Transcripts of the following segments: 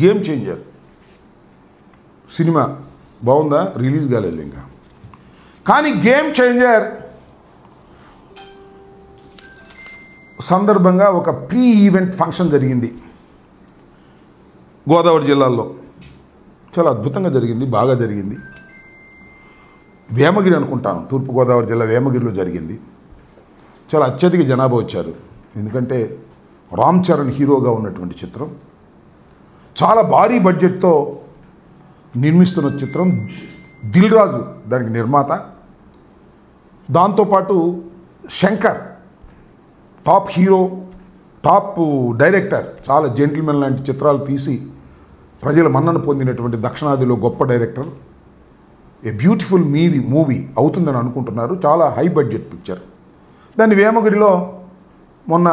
Game changer cinema బాగుందా, release కాలేదు ఇంకా. కానీ గేమ్ చేంజర్ సందర్భంగా ఒక ప్రీ ఈవెంట్ ఫంక్షన్ జరిగింది గోదావరి జిల్లాలో. చాలా అద్భుతంగా జరిగింది, బాగా జరిగింది. వేమగిరి అనుకుంటాను, తూర్పుగోదావరి జిల్లా వేమగిరిలో జరిగింది. చాలా అత్యధిక జనాభా వచ్చారు. ఎందుకంటే రామ్ చరణ్ హీరోగా ఉన్నటువంటి చిత్రం, చాలా భారీ బడ్జెట్తో నిర్మిస్తున్న చిత్రం. దిల్ రాజు దానికి నిర్మాత, దాంతోపాటు Shankar top hero, top director. చాలా జెంటిల్మెన్ లాంటి చిత్రాలు తీసి ప్రజల మన్నన పొందినటువంటి దక్షిణాదిలో గొప్ప డైరెక్టర్. ఏ బ్యూటిఫుల్ మూవీ అవుతుందని అనుకుంటున్నారు. చాలా హై బడ్జెట్ పిక్చర్. దాన్ని వేమగిరిలో మొన్న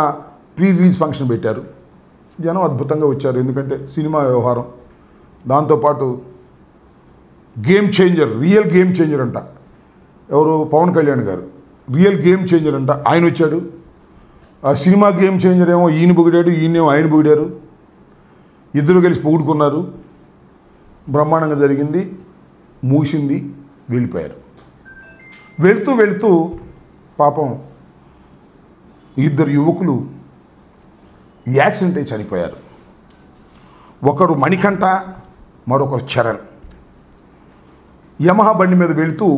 ప్రీ రిలీజ్ ఫంక్షన్ పెట్టారు. జనం అద్భుతంగా వచ్చారు, ఎందుకంటే సినిమా వ్యవహారం. దాంతోపాటు game changer, real game changer అంట. ఎవరు? పవన్ కళ్యాణ్ గారు. రియల్ గేమ్ చేంజర్ అంట, ఆయన వచ్చాడు. ఆ సినిమా గేమ్ చేంజర్ ఏమో ఈయన పొగిడాడు, ఈయనేమో ఆయన పొగిడారు. ఇద్దరు కలిసి పొగుడుకున్నారు. బ్రహ్మాండంగా జరిగింది, మూసింది, వెళ్ళిపోయారు. వెళుతూ వెళుతూ పాపం ఇద్దరు యువకులు యాక్సిడెంట్ అయి చనిపోయారు. ఒకరు మణికంఠ, మరొకరు చరణ్. యమహా బండి మీద వెళుతూ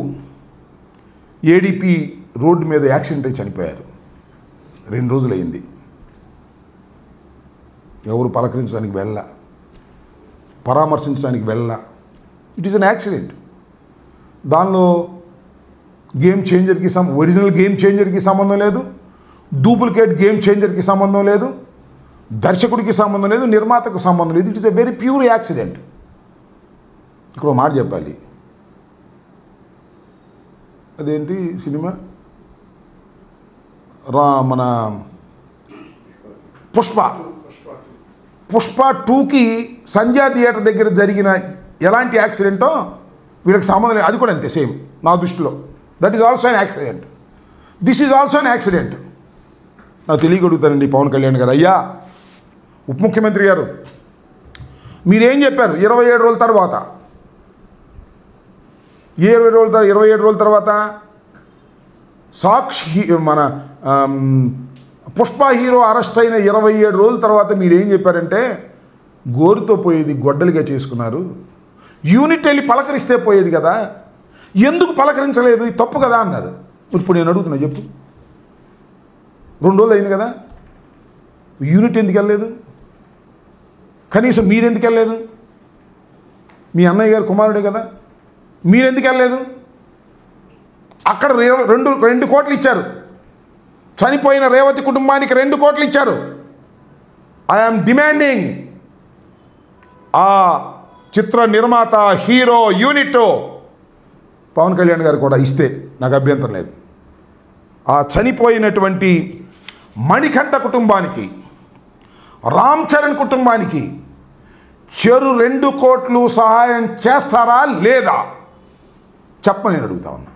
ఏడిపి రోడ్డు మీద యాక్సిడెంట్ అయి చనిపోయారు. 2 రోజులైంది. ఎవరు పలకరించడానికి వెళ్ళ, పరామర్శించడానికి వెళ్ళ. It is an accident. దానిలో గేమ్ చేంజర్కి ఒరిజినల్ గేమ్ చేంజర్కి సంబంధం లేదు, డూప్లికేట్ గేమ్ చేంజర్కి సంబంధం లేదు, దర్శకుడికి సంబంధం లేదు, నిర్మాతకు సంబంధం లేదు. It is a very pure accident. ఇక్కడ ఒక మాట చెప్పాలి. అదేంటి సినిమా, మన పుష్ప 2కి సంధ్యా థియేటర్ దగ్గర జరిగిన ఎలాంటి యాక్సిడెంటో వీళ్ళకి సంబంధం లేదు. అది కూడా అంతే, సేమ్ నా దృష్టిలో. That is also an accident. This is also an accident. నాకు తెలియగలుగుతానండి పవన్ కళ్యాణ్ గారు. అయ్యా ఉప ముఖ్యమంత్రి గారు, మీరేం చెప్పారు 27 రోజుల తర్వాత? 27 రోజుల తర్వాత సాక్షి మన పుష్ప హీరో అరెస్ట్ అయిన 27 రోజుల తర్వాత మీరేం చెప్పారంటే, గోరుతో పోయేది గొడ్డలిగా చేసుకున్నారు, యూనిట్ వెళ్ళి పలకరిస్తే పోయేది కదా, ఎందుకు పలకరించలేదు, ఇది తప్పు కదా అన్నారు. ఇప్పుడు నేను అడుగుతున్నా, చెప్పు. 2 రోజులు అయింది కదా, యూనిట్ ఎందుకు వెళ్ళలేదు? కనీసం మీరెందుకు వెళ్ళలేదు? మీ అన్నయ్య గారు కుమారుడే కదా, మీరెందుకు వెళ్ళలేదు? అక్కడ 2 కోట్లు ఇచ్చారు. చనిపోయిన రేవతి కుటుంబానికి 2 కోట్లు ఇచ్చారు. ఐఆమ్ డిమాండింగ్ ఆ చిత్ర నిర్మాత, హీరో, యూనిట్ పవన్ కళ్యాణ్ గారు కూడా ఇస్తే నాకు అభ్యంతరం లేదు. ఆ చనిపోయినటువంటి మణికంఠ కుటుంబానికి, రామ్ చరణ్ కుటుంబానికి చెరు 2 కోట్లు సహాయం చేస్తారా లేదా చెప్పని నేను అడుగుతా ఉన్నా.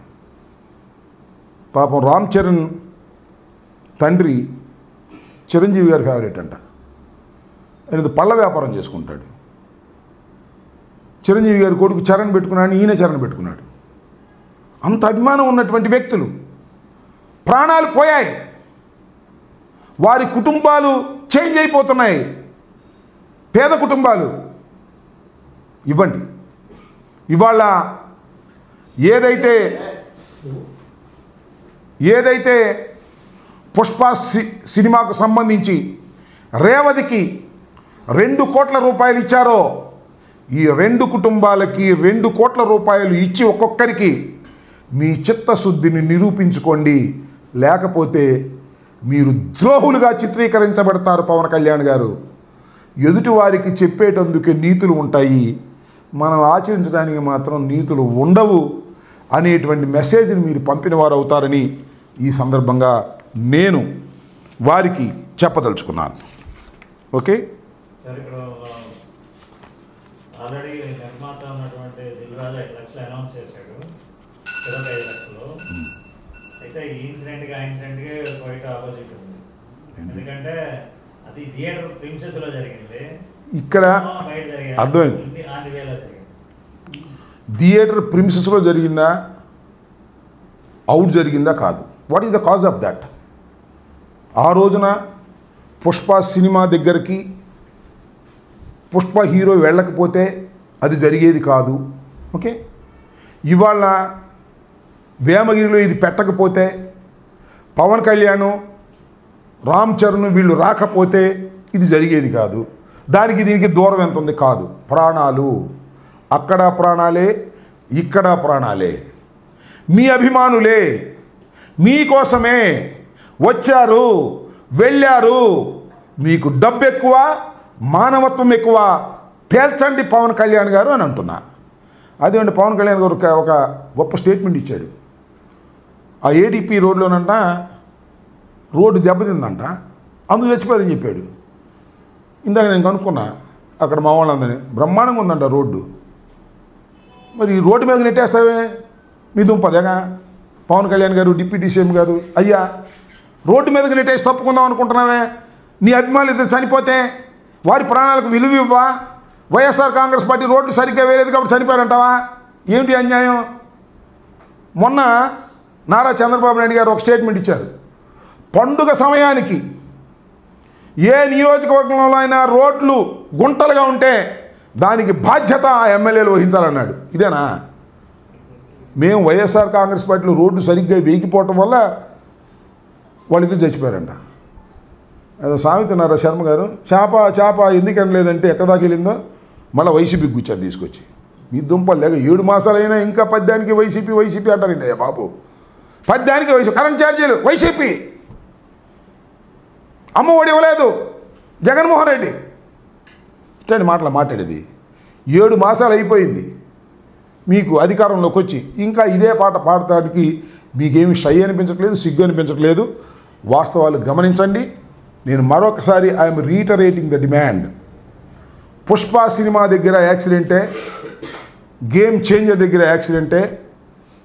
పాపం రామ్ చరణ్ తండ్రి చిరంజీవి గారి ఫేవరెట్ అంట. ఆయన పళ్ళ వ్యాపారం చేసుకుంటాడు. చిరంజీవి గారి కొడుకు చరణ్ పెట్టుకున్నాడు, ఈయన చరణ్ పెట్టుకున్నాడు. అంత అభిమానం ఉన్నటువంటి వ్యక్తులు ప్రాణాలు పోయాయి. వారి కుటుంబాలు చేంజ్ అయిపోతున్నాయి. పేద కుటుంబాలు. ఇవ్వండి. ఇవాళ ఏదైతే పుష్ప సినిమాకు సంబంధించి రేవతికి 2 కోట్ల రూపాయలు ఇచ్చారో, ఈ 2 కుటుంబాలకి 2 కోట్ల రూపాయలు ఇచ్చి ఒక్కొక్కరికి మీ చిత్తశుద్ధిని నిరూపించుకోండి. లేకపోతే మీరు ద్రోహులుగా చిత్రీకరించబడతారు. పవన్ కళ్యాణ్ గారు, ఎదుటి వారికి చెప్పేటందుకే నీతులు ఉంటాయి, మనం ఆచరించడానికి మాత్రం నీతులు ఉండవు అనేటువంటి మెసేజ్ని మీరు పంపిన వారు అవుతారని ఈ సందర్భంగా నేను వారికి చెప్పదలుచుకున్నాను. ఓకే. ఆల్రెడీ నిర్మాత ఉన్నటువంటి దిల్ రాజు 5 లక్షలు అనౌన్స్ చేశాడు, 25 లక్షలు. అయితే ఈ ఇన్సిడెంట్కి ఆ ఇన్సిడెంట్కి క్వైట్ ఆపోజిట్ ఉంది. ఎందుకంటే అది థియేటర్ ప్రిన్సెస్లో జరిగింది, ఇక్కడ బయట జరిగింది. అర్థమైంది. ఆంటీ వేలో జరిగింది. థియేటర్ ప్రిమిసెస్లో జరిగిందా, అవుట్ జరిగిందా కాదు. What is the cause of that? ఆ రోజున పుష్ప సినిమా దగ్గరికి పుష్ప హీరో వెళ్ళకపోతే అది జరిగేది కాదు. ఓకే, ఇవాళ వేమగిరిలో ఇది పెట్టకపోతే, పవన్ కళ్యాణ్, రామ్ చరణ్ వీళ్ళు రాకపోతే ఇది జరిగేది కాదు. దానికి దీనికి దూరం ఎంత ఉంది? కాదు. ప్రాణాలు, అక్కడ ప్రాణాలే, ఇక్కడ ప్రాణాలే. మీ అభిమానులే మీకోసమే వచ్చారు, వెళ్ళారు. మీకు డబ్బు ఎక్కువ, మానవత్వం ఎక్కువ, తేల్చండి పవన్ కళ్యాణ్ గారు అని అంటున్నా. అదేంటి పవన్ కళ్యాణ్ గారు ఒక గొప్ప స్టేట్మెంట్ ఇచ్చాడు. ఆ ఏడీపీ రోడ్లోనంట రోడ్డు దెబ్బతిందంట, అందుకు చచ్చిపోయారని చెప్పాడు. ఇందాక నేను కనుక్కున్నా అక్కడ మా వాళ్ళందరినీ, బ్రహ్మాండంగా ఉందంట రోడ్డు. మరి ఈ రోడ్డు మీద నెట్టేస్తావే మీ దుంపదేగా పవన్ కళ్యాణ్ గారు, డిప్యూటీ సీఎం గారు. అయ్యా, రోడ్డు మీదకి నెట్టేసి తప్పుకుందాం అనుకుంటున్నావే? నీ అభిమానులు ఇద్దరు చనిపోతే వారి ప్రాణాలకు విలువ ఇవ్వా? వైఎస్ఆర్ కాంగ్రెస్ పార్టీ రోడ్లు సరిగ్గా వేయలేదు కాబట్టి చనిపోయారంటావా? ఏమిటి అన్యాయం? మొన్న నారా చంద్రబాబు నాయుడు గారు ఒక స్టేట్మెంట్ ఇచ్చారు. పండుగ సమయానికి ఏ నియోజకవర్గంలో అయినా రోడ్లు గుంటలుగా ఉంటే దానికి బాధ్యత ఆ ఎమ్మెల్యేలు వహించాలన్నాడు. ఇదేనా? మేము వైఎస్ఆర్ కాంగ్రెస్ పార్టీలో రోడ్డు సరిగ్గా వేగిపోవటం వల్ల వాళ్ళిద్దరు చచ్చిపోయారంట. ఏదో సామెతన్నారా శర్మ గారు, చేప ఎందుకు అనలేదంటే ఎక్కడ దాకా వెళ్ళిందో మళ్ళీ వైసీపీకి కూర్చారు తీసుకొచ్చి. మీ దుంపలు లేక 7 మాసాలైనా ఇంకా పద్యానికి వైసీపీ అంటారండి. అయ్యా బాబు, పద్యానికి వైసీపీ, కరెంట్ ఛార్జీలు వైసీపీ, అమ్మఒడి ఇవ్వలేదు జగన్మోహన్ రెడ్డి. ఇట్లాంటి మాటలు మాట్లాడేది 7 మాసాలు అయిపోయింది మీకు అధికారంలోకి వచ్చి, ఇంకా ఇదే పాట పాడటానికి మీకేమి షై అనిపించట్లేదు, సిగ్గు అనిపించట్లేదు. వాస్తవాలు గమనించండి. నేను మరొకసారి I'm reiterating the demand. Pushpa cinema దగ్గర యాక్సిడెంటే, గేమ్ చేంజర్ దగ్గర యాక్సిడెంటే.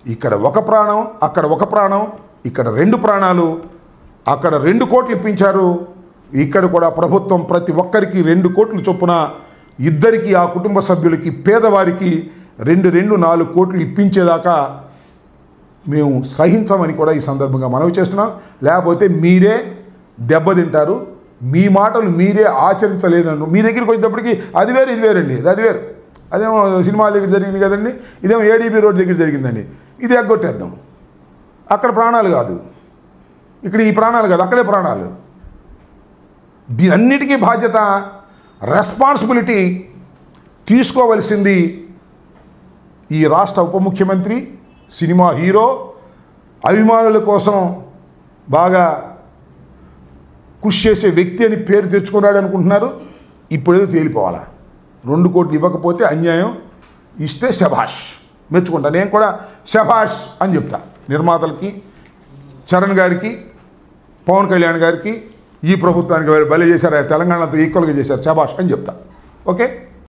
ఇక్కడ ఒక ప్రాణం, అక్కడ ఒక ప్రాణం, ఇక్కడ 2 ప్రాణాలు. అక్కడ 2 కోట్లు ఇప్పించారు, ఇక్కడ కూడా ప్రభుత్వం ప్రతి ఒక్కరికి 2 కోట్లు చొప్పున, ఇద్దరికి ఆ కుటుంబ సభ్యులకి, పేదవారికి 4 కోట్లు ఇప్పించేదాకా మేము సహించమని కూడా ఈ సందర్భంగా మనవి చేస్తున్నాం. లేకపోతే మీరే దెబ్బతింటారు. మీ మాటలు మీరే ఆచరించలేనన్ను మీ దగ్గరికి వచ్చేటప్పటికి అది వేరు, ఇది వేరండి. అది వేరు. అదేమో సినిమాల దగ్గర జరిగింది కదండి, ఇదేమో ఏడీబీ రోడ్ దగ్గర జరిగిందండి. ఇది ఎగ్గొట్టేద్దాం. అక్కడ ప్రాణాలు కాదు, ఇక్కడ ఈ ప్రాణాలు కాదు, అక్కడే ప్రాణాలు. దీనన్నిటికీ బాధ్యత, రెస్పాన్సిబిలిటీ తీసుకోవలసింది ఈ రాష్ట్ర ఉప ముఖ్యమంత్రి, సినిమా హీరో, అభిమానుల కోసం బాగా కృషి చేసే వ్యక్తి అని పేరు తెచ్చుకున్నాడు అనుకుంటున్నారు. ఇప్పుడేదో తేలిపోవాలా. 2 కోట్లు ఇవ్వకపోతే అన్యాయం, ఇస్తే శభాష్, మెచ్చుకుంటా. నేను కూడా శభాష్ అని చెప్తా. నిర్మాతలకి, చరణ్ గారికి, పవన్ కళ్యాణ్ గారికి, ఈ ప్రభుత్వానికి భలే చేశారు, తెలంగాణతో ఈక్వల్గా చేశారు, శభాష్ అని చెప్తా. ఓకే.